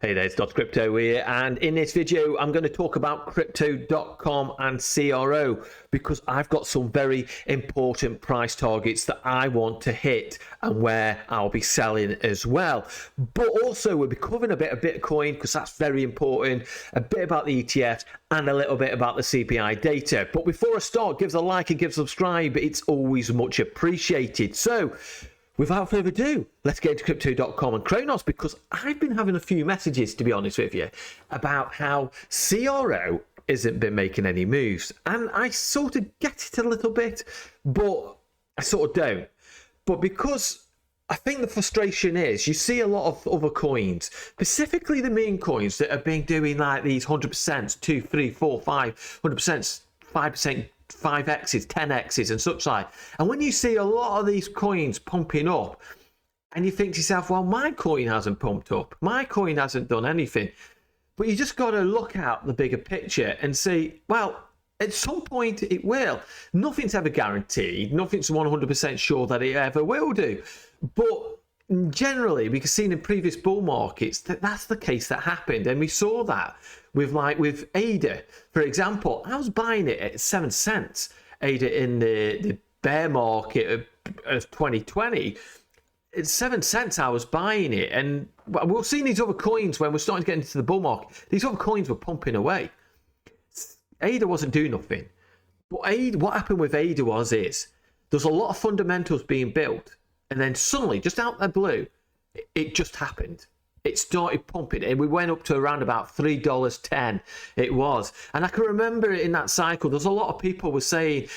Hey there, it's Dr. Crypto here, and in this video I'm going to talk about Crypto.com and CRO because I've got some very important price targets that I want to hit and where I'll be selling as well. But also we'll be covering a bit of Bitcoin because that's very important, a bit about the ETFs and a little bit about the CPI data. But before I start, give us a like and give us a subscribe, it's always much appreciated. So without further ado, let's get into Crypto.com and Cronos, because I've been having a few messages, to be honest with you, about how CRO hasn't been making any moves. And I sort of get it a little bit, but I sort of don't. But because I think the frustration is you see a lot of other coins, specifically the meme coins that have been doing like these 100%, 2, 3, 4, 5, 100%, 5%, 5x's, 10x's and such like. And when you see a lot of these coins pumping up and you think to yourself, well, my coin hasn't pumped up, my coin hasn't done anything. But you just got to look at the bigger picture and see, well, at some point it will. Nothing's ever guaranteed. Nothing's 100% sure that it ever will do. But generally, we can see in previous bull markets that that's the case that happened. And we saw that with ADA, for example. I was buying it at 7 cents, ADA, in the bear market of 2020. At 7 cents I was buying it, and we'll see these other coins when we're starting to get into the bull market. These other coins were pumping away. ADA wasn't doing nothing. But what happened with ADA is there's a lot of fundamentals being built, and then suddenly, just out of the blue, it just happened. It started pumping, and we went up to around about $3.10 it was. And I can remember it in that cycle. There's a lot of people were saying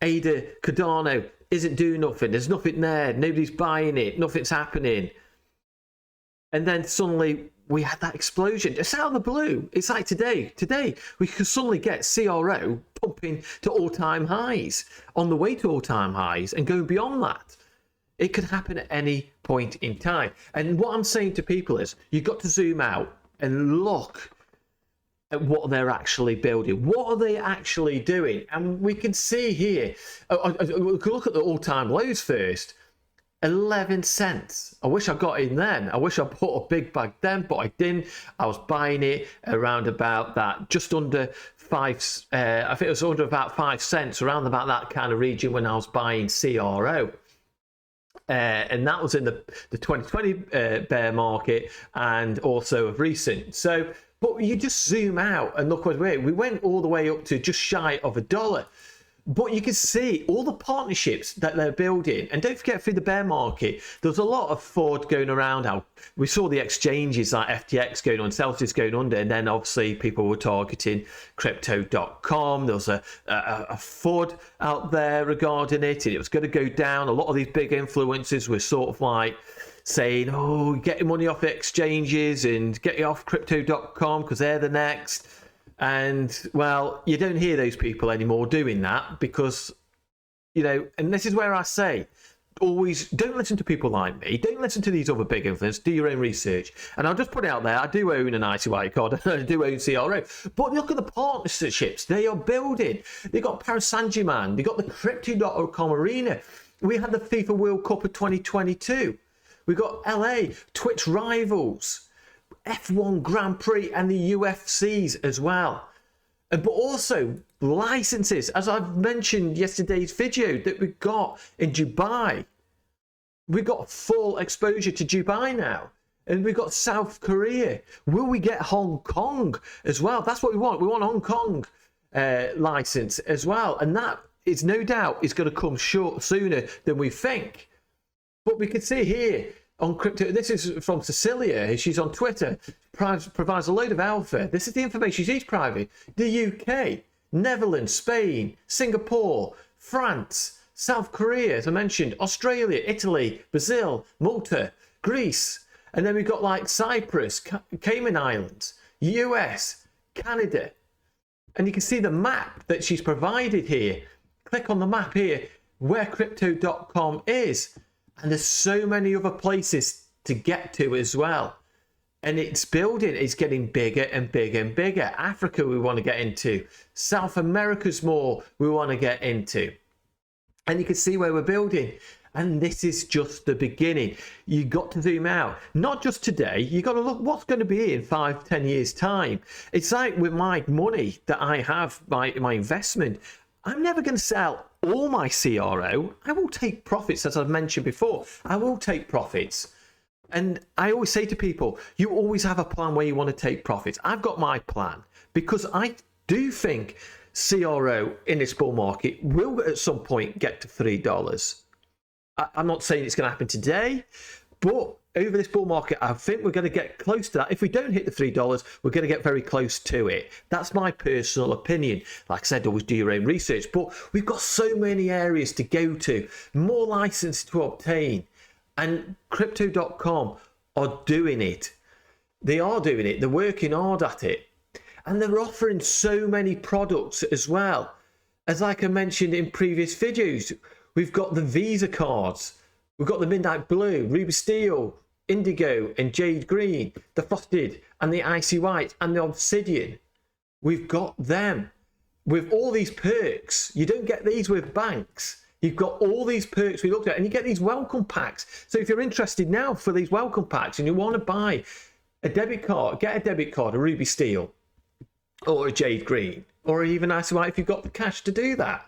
ADA, Cardano isn't doing nothing. There's nothing there. Nobody's buying it. Nothing's happening. And then suddenly we had that explosion. It's out of the blue. It's like today. Today we could suddenly get CRO pumping to all-time highs, on the way to all-time highs, and going beyond that. It could happen at any point in time. And what I'm saying to people is you've got to zoom out and look at what they're actually building. What are they actually doing? And we can see here, we could look at the all-time lows first. 11 cents. I wish I got in then. I wish I bought a big bag then, but I didn't. I was buying it around about that, just under 5, I think it was under about 5 cents, around about that kind of region when I was buying CRO. And that was in the 2020 bear market and also of recent. So, but you just zoom out and look what we went all the way up to just shy of $1. But you can see all the partnerships that they're building. And don't forget, through the bear market, there's a lot of fraud going around. How we saw the exchanges like FTX going on, Celsius going under, and then obviously people were targeting Crypto.com. There was a FUD out there regarding it, and it was going to go down. A lot of these big influencers were sort of like saying, oh, get your money off exchanges and get it off Crypto.com because they're the next. And, well, you don't hear those people anymore doing that because, you know, and this is where I say, always don't listen to people like me. Don't listen to these other big influencers. Do your own research. And I'll just put it out there. I do own an ICY card. I do own CRO. But look at the partnerships they are building. They've got Paris Saint-Germain. They've got the Crypto.com arena. We had the FIFA World Cup of 2022. We've got LA, Twitch rivals, F1 Grand Prix and the UFCs as well. But also licenses, as I've mentioned yesterday's video, that we got in Dubai. We got full exposure to Dubai now. And we got South Korea. Will we get Hong Kong as well? That's what we want. We want Hong Kong license as well. And that is no doubt is going to come sooner than we think. But we can see here, on crypto, this is from Cecilia. She's on Twitter. Provides a load of alpha. This is the information she's private. The UK, Netherlands, Spain, Singapore, France, South Korea, as I mentioned, Australia, Italy, Brazil, Malta, Greece, and then we've got like Cyprus, Cayman Islands, US, Canada, and you can see the map that she's provided here. Click on the map here where Crypto.com is. And there's so many other places to get to as well. And it's building, it's getting bigger and bigger and bigger. Africa we want to get into. South America's more we want to get into. And you can see where we're building. And this is just the beginning. You got to zoom out, not just today. You got to look what's going to be in 5-10 years time. It's like with my money that I have, my investment, I'm never going to sell all my CRO. I will take profits, as I've mentioned before. I will take profits. And I always say to people, you always have a plan where you want to take profits. I've got my plan because I do think CRO in this bull market will at some point get to $3. I'm not saying it's going to happen today, but over this bull market, I think we're going to get close to that. If we don't hit the $3, we're going to get very close to it. That's my personal opinion. Like I said, always do your own research, but we've got so many areas to go to, more licenses to obtain, and Crypto.com are doing it. They are doing it. They're working hard at it. And they're offering so many products as well. As like I mentioned in previous videos, we've got the Visa cards. We've got the Midnight Blue, Ruby Steel, Indigo and Jade Green, the Frosted and the Icy White and the Obsidian. We've got them with all these perks. You don't get these with banks. You've got all these perks we looked at, and you get these welcome packs. So if you're interested now for these welcome packs and you want to buy a debit card, get a debit card, a Ruby Steel or a Jade Green or even Icy White if you've got the cash to do that,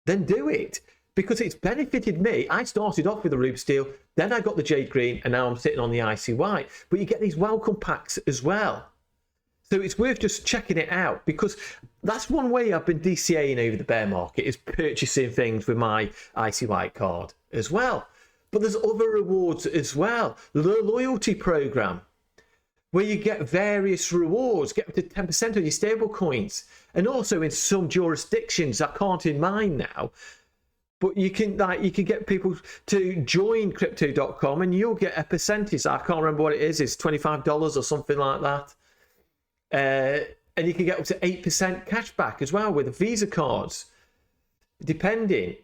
then do it. Because it's benefited me. I started off with the Ruby Steel, then I got the Jade Green, and now I'm sitting on the Icy White. But you get these welcome packs as well. So it's worth just checking it out, because that's one way I've been DCAing over the bear market, is purchasing things with my Icy White card as well. But there's other rewards as well. The loyalty program, where you get various rewards, get up to 10% on your stable coins. And also in some jurisdictions, I can't in mine now, but you can get people to join Crypto.com and you'll get a percentage. I can't remember what it is. It's $25 or something like that. And you can get up to 8% cash back as well with the Visa cards, depending.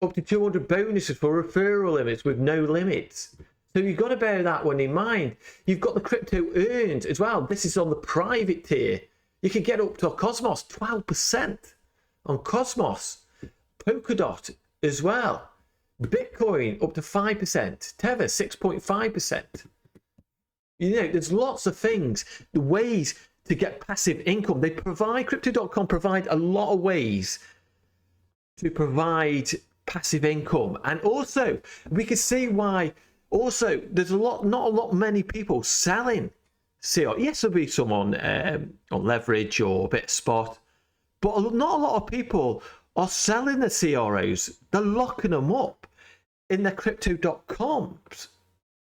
Up to 200 bonuses for referral limits with no limits. So you've got to bear that one in mind. You've got the crypto earned as well. This is on the private tier. You can get up to Cosmos, 12% on Cosmos. Polkadot as well. Bitcoin up to 5%. Tether 6.5%. You know, there's lots of things, the ways to get passive income. They provide, Crypto.com provide a lot of ways to provide passive income. And also, we can see why, also, there's not a lot many people selling CR. Yes, there'll be some on leverage or a bit of spot, but not a lot of people are selling the CROs. They're locking them up in their Crypto.coms,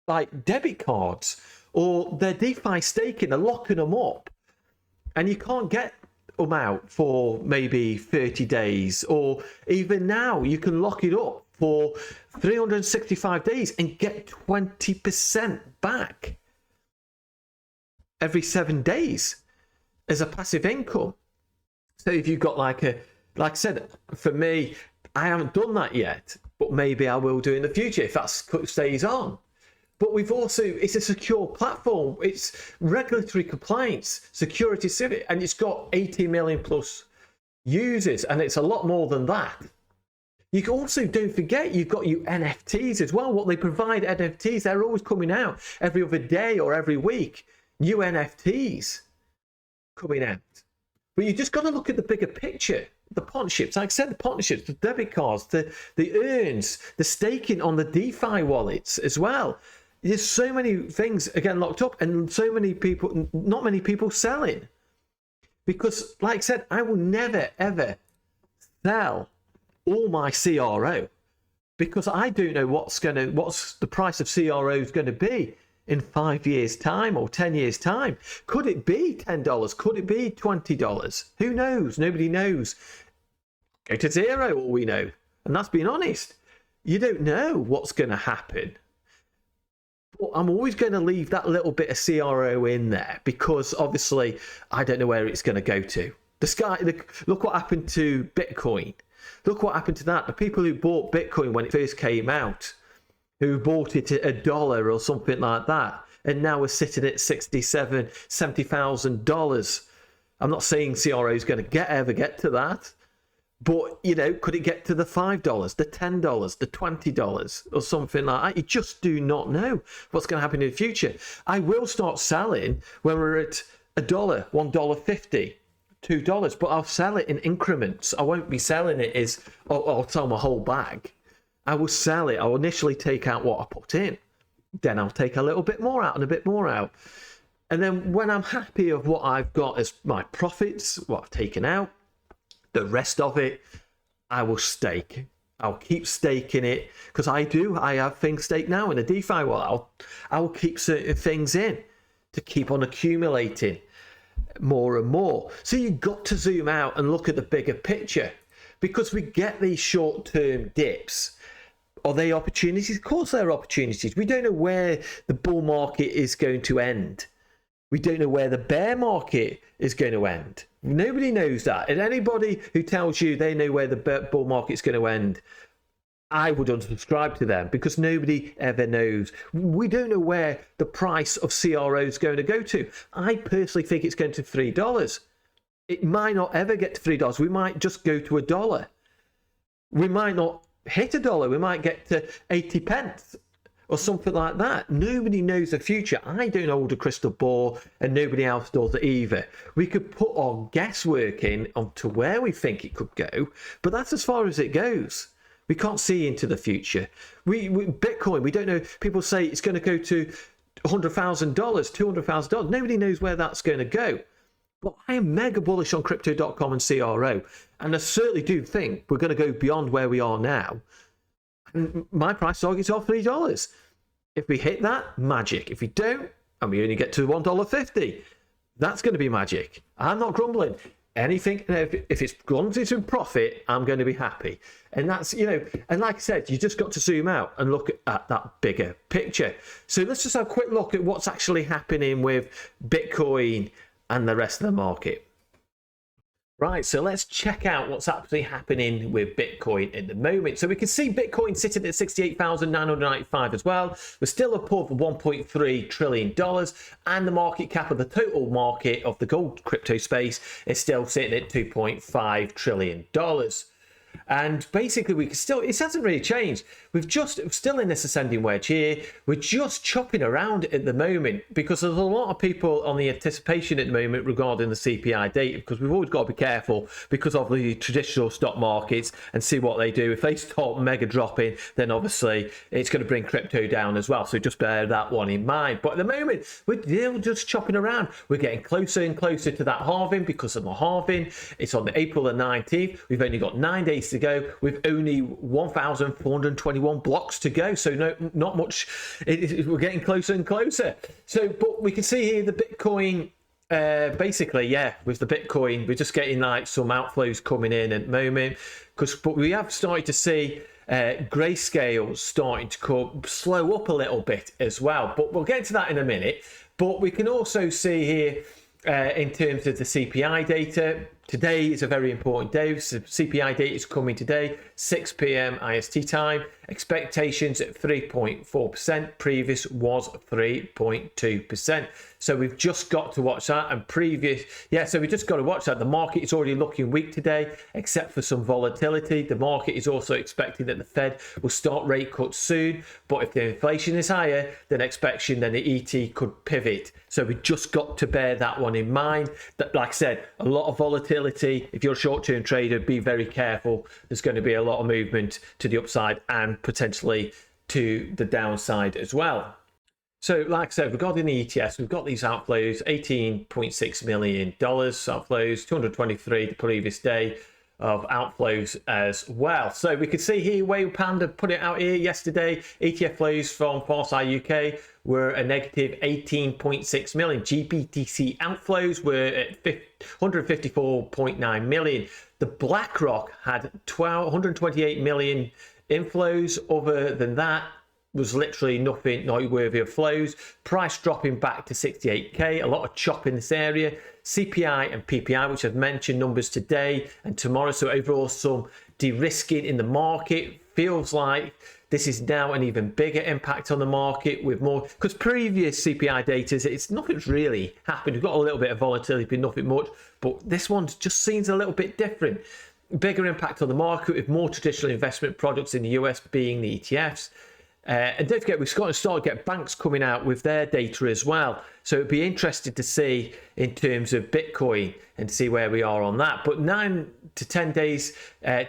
like debit cards, or their DeFi staking. They're locking them up, and you can't get them out for maybe 30 days, or even now you can lock it up for 365 days and get 20% back every 7 days as a passive income. So if you've got like I said, for me, I haven't done that yet, but maybe I will do in the future if that stays on. But we've also, it's a secure platform. It's regulatory compliance, security civic, and it's got 80 million plus users, and it's a lot more than that. You can also, don't forget, you've got your NFTs as well. What they provide, NFTs, they're always coming out every other day or every week. New NFTs coming out. But you just got to look at the bigger picture. The partnerships, like I said, the partnerships, the debit cards, the earns, the staking on the DeFi wallets as well. There's so many things, again, locked up, and so many people, not many people selling. Because, like I said, I will never, ever sell all my CRO, because I don't know what's the price of CRO is going to be in 5 years' time or 10 years' time. Could it be $10? Could it be $20? Who knows? Nobody knows. Go to zero, all we know. And that's being honest. You don't know what's going to happen. But I'm always going to leave that little bit of CRO in there, because obviously I don't know where it's going to go to. Look what happened to Bitcoin. Look what happened to that. The people who bought Bitcoin when it first came out, who bought it at $1 or something like that, and now we're sitting at $70,000. I'm not saying CRO is going to ever get to that, But, you know, could it get to the $5, the $10, the $20 or something like that? You just do not know what's going to happen in the future. I will start selling when we're at $1, $1.50, $2, but I'll sell it in increments. I won't be selling it as, I'll sell my whole bag. I will sell it. I'll initially take out what I put in. Then I'll take a little bit more out and a bit more out. And then when I'm happy of what I've got as my profits, what I've taken out, the rest of it, I will stake. I'll keep staking it because I have things staked now in a DeFi world. I will keep certain things in to keep on accumulating more and more. So you've got to zoom out and look at the bigger picture, because we get these short-term dips. Are they opportunities? Of course they're opportunities. We don't know where the bull market is going to end. We don't know where the bear market is going to end. Nobody knows that. And anybody who tells you they know where the bull market is going to end, I would unsubscribe to them, because nobody ever knows. We don't know where the price of CRO is going to go to. I personally think it's going to $3. It might not ever get to $3. We might just go to $1. We might not hit $1. We might get to 80 pence or something like that. Nobody knows the future. I don't hold a crystal ball, and nobody else does either. We could put our guesswork in onto where we think it could go, but that's as far as it goes. We can't see into the future. We Bitcoin, we don't know. People say it's going to go to $100,000, $200,000. Nobody knows where that's going to go. But I am mega bullish on Crypto.com and CRO, and I certainly do think we're going to go beyond where we are now. And my price targets are $3. If we hit that, magic. If we don't, and we only get to $1.50, that's going to be magic. I'm not grumbling. Anything, if it's gone into profit, I'm going to be happy. And that's, you know, and like I said, you just got to zoom out and look at that bigger picture. So let's just have a quick look at what's actually happening with Bitcoin and the rest of the market. Right, so let's check out what's actually happening with Bitcoin at the moment. So we can see Bitcoin sitting at 68,995 as well. We're still above $1.3 trillion, and the market cap of the total market of the gold crypto space is still sitting at $2.5 trillion. And basically, we can still, it hasn't really changed. Still in this ascending wedge here. We're just chopping around at the moment, because there's a lot of people on the anticipation at the moment regarding the CPI data, because we've always got to be careful because of the traditional stock markets and see what they do. If they start mega dropping, then obviously it's going to bring crypto down as well. So just bear that one in mind. But at the moment, we're just chopping around. We're getting closer and closer to that halving, because of the halving. It's on the April the 19th. We've only got 9 days to go, with only 1,421 blocks to go, so not much. We're getting closer and closer. So, but we can see here the Bitcoin, basically, yeah, with the Bitcoin, we're just getting like some outflows coming in at the moment, but we have started to see grayscale starting to slow up a little bit as well, but we'll get into that in a minute. But we can also see here, in terms of the CPI data, today is a very important day. So CPI data is coming today, 6 p.m. IST time. Expectations at 3.4%. Previous was 3.2%. So we've just got to watch that. And so we just got to watch that. The market is already looking weak today, except for some volatility. The market is also expecting that the Fed will start rate cuts soon. But if the inflation is higher than expectation, then the ET could pivot. So we just got to bear that one in mind. That, like I said, a lot of volatility. If you're a short-term trader, be very careful. There's going to be a lot of movement to the upside and potentially to the downside as well. So like I said, regarding the ETFs, we've got these outflows, $18.6 million outflows, 223 the previous day of outflows as well. So we could see here, Whale Panda put it out here yesterday, ETF flows from Farsight UK were a negative 18.6 million. GBTC outflows were at 154.9 million. The BlackRock had 128 million inflows. Other than that, was literally nothing noteworthy of flows. Price dropping back to 68k. A lot of chop in this area. CPI and PPI, which I've mentioned, numbers today and tomorrow. So overall, some de-risking in the market. Feels like this is now an even bigger impact on the market, with more, because previous CPI data, it's nothing's really happened. We've got a little bit of volatility, but nothing much. But this one just seems a little bit different. bigger impact on the market with more traditional investment products in the US being the ETFs. And don't forget, we've got to start to get banks coming out with their data as well. So it'd be interesting to see in terms of Bitcoin and see where we are on that. But 9 to 10 days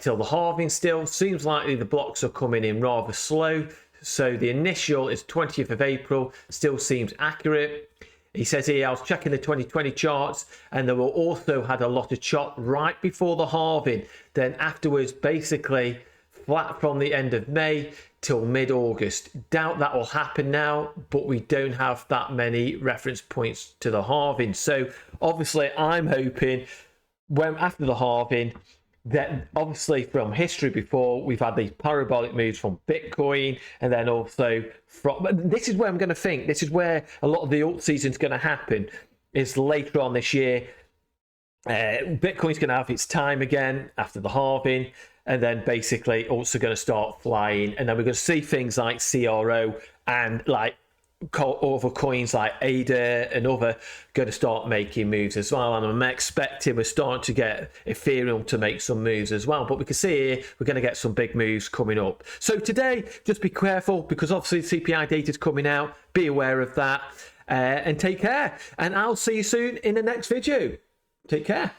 till the halving still. Seems likely the blocks are coming in rather slow. So the initial is 20th of April, still seems accurate. He says here, I was checking the 2020 charts and they were also had a lot of chop right before the halving. Then afterwards, basically flat from the end of May till mid-August. Doubt that will happen now, but we don't have that many reference points to the halving. So obviously I'm hoping when after the halving, that obviously from history before, we've had these parabolic moves from Bitcoin, and then also from, this is where I'm going to think, this is where a lot of the alt season is going to happen, is later on this year. Bitcoin's going to have its time again after the halving, and then basically also going to start flying, and then we're going to see things like CRO and like other coins like ADA and other going to start making moves as well. And I'm expecting we're starting to get Ethereum to make some moves as well. But we can see here we're going to get some big moves coming up. So today, just be careful because obviously CPI data is coming out. Be aware of that and take care. And I'll see you soon in the next video. Take care.